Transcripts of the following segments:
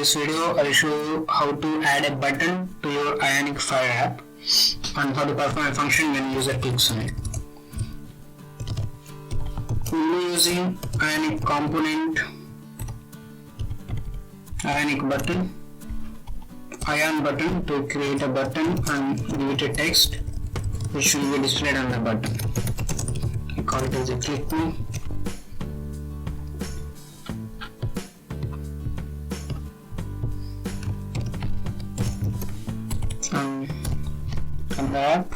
this video, I will show you how to add a button to your Ionic Fire app and how to perform a function when user clicks on it. We will be using Ionic component, Ionic button, Ion button to create a button and give it a text which will be displayed on the button. We call it as a click me. On the app,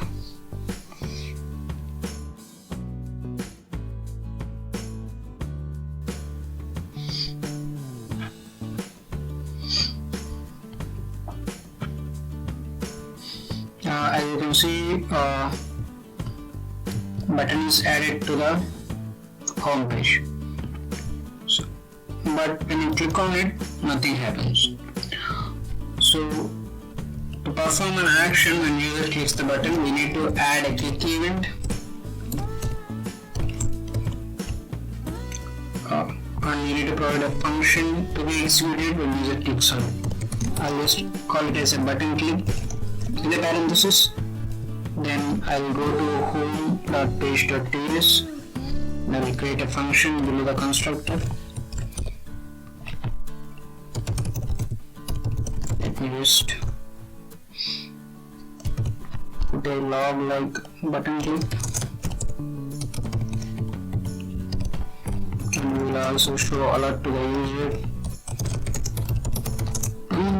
as you can see, button is added to the home page. But when you click on it, nothing happens. So to perform an action when user clicks the button, we need to add a click event and we need to provide a function to be executed when user clicks on it. I'll just call it as a button click in the parenthesis. Then I'll go to home.page.ts. Then we'll create a function below the constructor. Let me just put a log like button click, and we will also show alert to the user.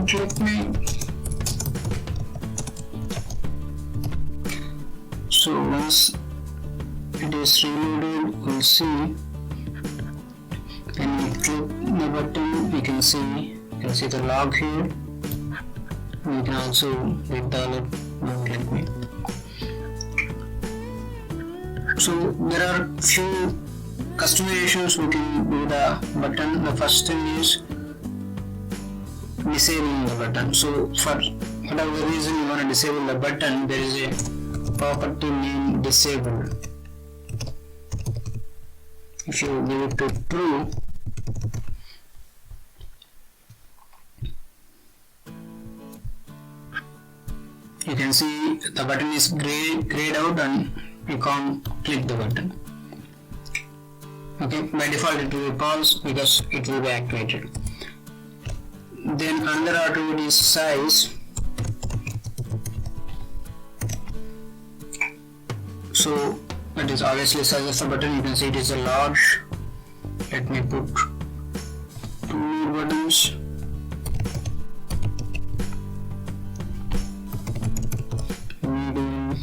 Click me. So once it is reloaded, we'll see when we click the button, you can see the log here. We can also read the alert when click me. So there are few customizations we can do the button. The first thing is disabling the button. So for whatever reason you want to disable the button, there is a property named disable. If you give it to true, you can see the button is grayed out and you can't click the button. Okay, by default it will be false because it will be activated. Then another attribute is size. So that is obviously size of the button. You can see it is a large. Let me put 2 more buttons. Medium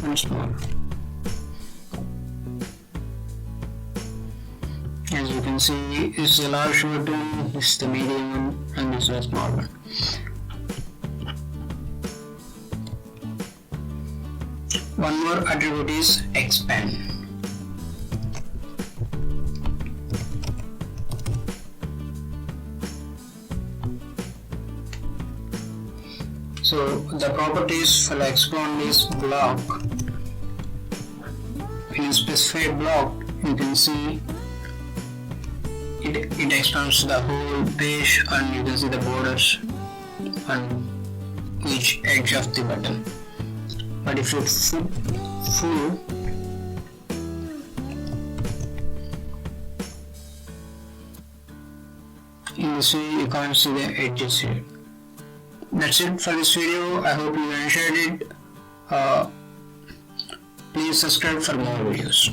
and small. As you can see, this is a large button, this is the medium one, and this is a small one. One more attribute is expand. So the properties for the expand is block. In a specified block, you can see it expands the whole page, and you can see the borders on each edge of the button. But if you full, you see you can't see the edges here. That's it for this video. I hope you enjoyed it. Please subscribe for more videos.